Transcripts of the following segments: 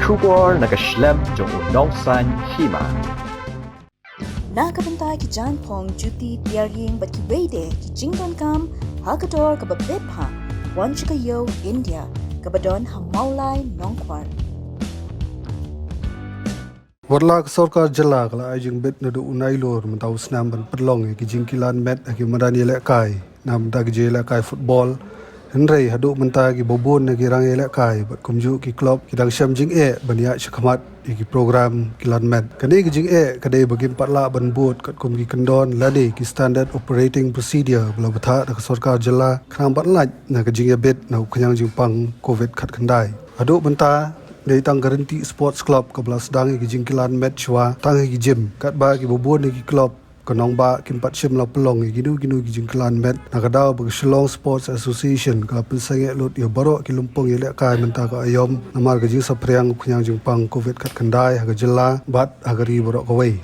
Kubor nakaslem jong nongsan Hima. Nakabantay ki Jan Pong Juti Tiaring bat ki Wede ki Jingdon Kam Hakador kababebha Wan Chikayo India kabadon hamaulai nongkwar. Warla Sorkar Jala kala ajing bet na do unailor mentau senam ban perlong ki jing Kilan met ki Nongïalehkai nam Nongïalehkai football Henry haduk mentah ki bobon ki Nongïalehkai bat kumju ki klub ki dang syam jing bania syakamat ki program Kilan met kani ki jing kadai bagi 4 la ban bot kat kum ki kendon lade ki standard operating procedure bela betha dak Sorkar Jala khnam ban laj na ki jing bet na khanyang jing pang covid khat khandai haduk mentah dari tang garanti sports club ke belas sedang ki jing Kilan match wa tang ki gym kat ba ki bobon ki club kenong ba ki 4 sim la pelong ki ginu ki jing Kilan match na kadau ba Shillong Sports Association ka pelsange lot ya baro ki lumpong Nongïalehkai menta ka ayom namar ki jing sapriang khanyang jing pang covid kat kandai ha jela bat agari baro ka wei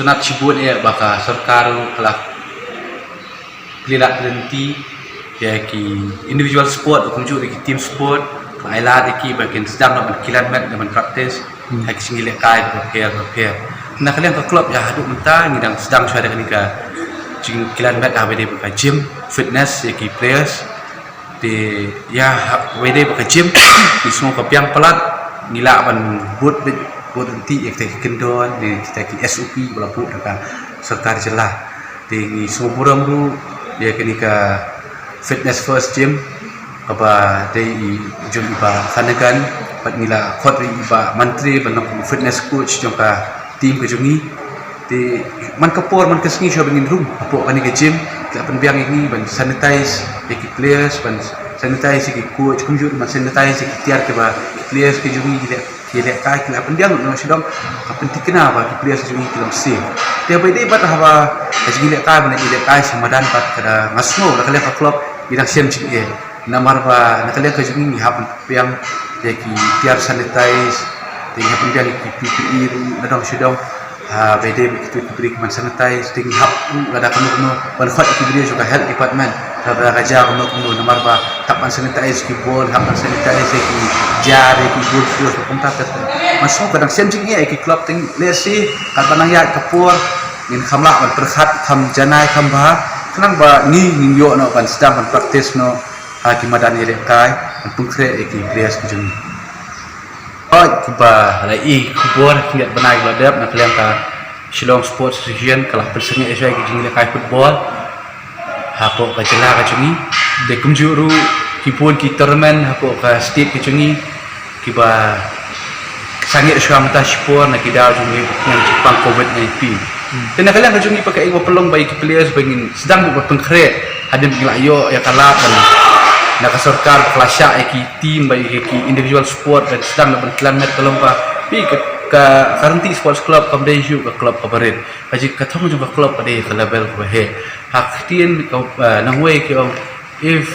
Tunat cibut baka Sorkar kelak pelilak berhenti ya ki individual sport kunjuk ki team sport ailat ki bagian sedang dalam Kilan mat dalam praktis hak Nongïalehkai repair nak kalian ke klub ya haduk mentah ngidang sedang suara kenika jing Kilan mat awede baka gym fitness ya ki players di ya awede baka gym di semua kepiang pelat nilak ban boot nanti yang kita kendon di kita ki SOP berlaku dekat Sorkar Jala di semua tu dia kenika fitness first gym apa dari jom iba kanakan pat nila khotri iba menteri benang fitness coach jongka tim ke jungi di man kapor man kesengi syo bengin room apa kan ke gym kita penbiang ini ban sanitize ki players ban sanitize ki coach kumjur man sanitize ki tiar ke ba players ke jungi Nongïalehkai kila pendiang no sidong penting kenapa ki players jungi kilam safe dia bede bat hawa Nongïalehkai Madan bat kada ngasno la kalian ka klub bidang siam cik namar ba na kalian ka jungi hapan yang dia ki tiar sanitize dengan pendiang ki PPE nadong sidong bede itu diberi man sanitize dengan hap ada kanu ban khot ki bede juga health department kada raja kanu namar ba tapan sanitize ki bol hapan sanitize ki jar ki bol fuel kontak masuk kadang siam jing ki klub ting lesi kat banang ya kapur min khamla ban perkhat kham janai kham ba kenang ba ni yo no ban sedang ban praktis no ki Madan Nongïalehkai ban pungkre ki players ki jung ba lai kubur kiat banai bladap nak kalian ka Shillong Sports Association kalah persengi Asia ki Nongïalehkai football hapo ka Jala ka jungi de kumjuru ki pun ki tournament hapo ka state ki jungi ki ba sangit syam ta sport nak kidau jungi yang Jepang COVID-19 dan nak kalian ka jungi pakai iwa pelong bagi ki players bangin sedang buat pengkret ada ngelayo ya kalah kan nak Sorkar kelasya ki team bagi ki individual sport dan sedang dalam Kilan mat kelompa pi ke garanti sports club kamdeju ke klub kabaret haji kathong juga klub pada ke level ke he hak tien nangwe ki if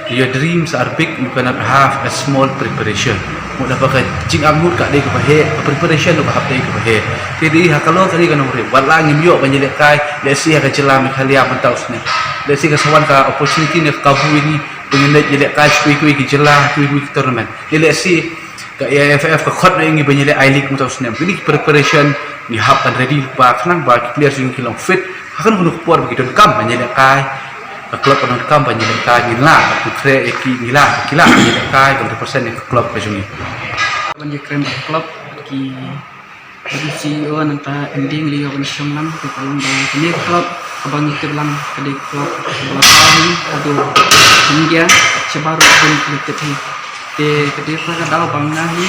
your dreams are big you cannot have a small preparation mudah pakai jing amut ka de ke he preparation lu bahap de ke he jadi hakalo kali kan umri walang yo Nongïalehkai lesi ka jelam khalia mentau sne lesi ka sawan ka opportunity ne kabu ini dengan Nongïalehkai kui ki jelah kui tournament lesi ka AFF ka khot ngi Nongïalehkai league mentau sne ini preparation ni hap kan ready ba khnang ba ki players yang kilong fit akan kunu kuat begitu kam Nongïalehkai klub penuh kampanye Nongïalehkai gila tu kre gila Nongïalehkai dan represent ke klub ke jungi banyak keren klub ki jadi CEO nanta ending liga bensyam nam ke kalung ini klub kabang itu bilang kade klub belakang adu India sebaru pun kita kade pada dalam bangna ni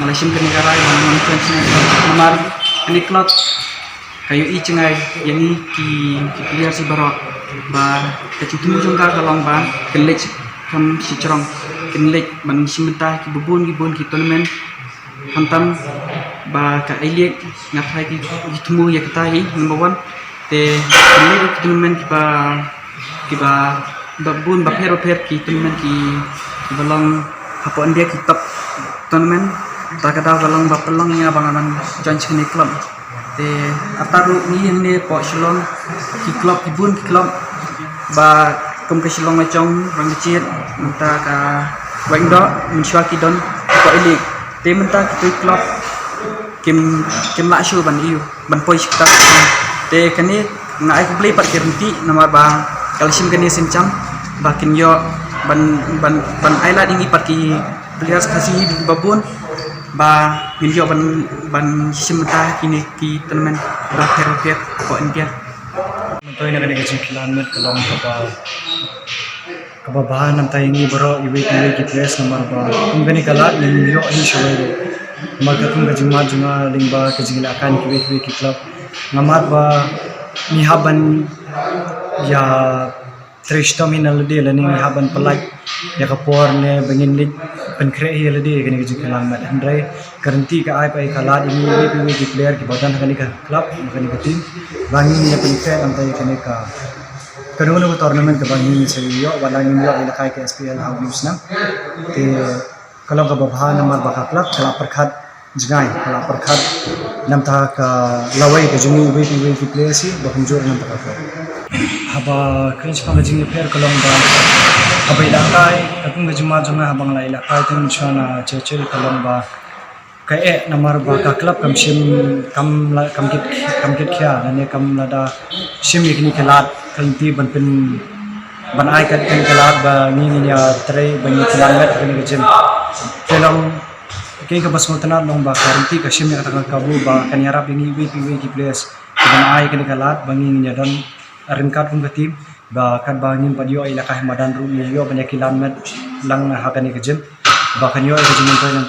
Malaysia negara yang menonton nomor ini klub kayu i cengai yang ni ki player si barok ba kecitu jongka kalong ba Leit kam si cerong Leit man simenta ki bubun ki tournament hantam ba ka elit ngapai ki temu ya katai number 1 te ini tournament kiba babun baper ki tournament ki balong apa India ki top tournament ta kada balong bapelongnya bangaman join sini club te ataru ni yang ni po Shillong ki club ibun ki club ba kum ke Shillong macong bang kecil minta ka wang do mensyua ki don po elik te minta ki club kim la shu ban iu ban poi kita te kani na ai play pat kerenti nama ba kalsim kani sincam bakin yo ban ailat ingi pat ki players kasih babun ba video ban simta kini ki tournament ba per ko India Mentoy na kani kecil Kilan met kalong kababahan nam tayo ngi baro iwi ki place nomor ba kung gani kalat ning yo hi shawai magatung ka jingma junga lingba ka jingla kan ki ki club ngamat ba ni haban ya Trishto minal de lening haban pelak ya kapor ne bengin lik penkre hi lede gani ki Kilan met andrai garanti ka ai pai kalat ini iwi ki player ki badan kani ka club kani ka team bangi ni penkre am tayo kani ka Kadang-kadang tournament ke bangin saya yo, walangin yo ilakai ke SPL House na. Te kalau kababahan namar baka club, kalau perkat jengai, kalau perkat nam ta ka lawai ke jengi we play si, bahumjur nam ta ka. Haba cringe pang jengi player kalau ba haba ilakai, kakung ke jema jema habang la ilakai tu chana cecil kalau ba kae namar baka club kam kit kya nane kam lada sim ikni kelat kanti ban ai kan kelat ba ni ya tre ban Kilan met kani gem film ke ka bas mutana long ba kanti ka sim ya kata kabu ba kan yarap ini we ki place ban ai kan kelat bangi ni dan ringkat pun tim ba kan bangin padio ila ka Madan ru yo ban Kilan met lang ha kan gem ba kan yo ka jem ko yang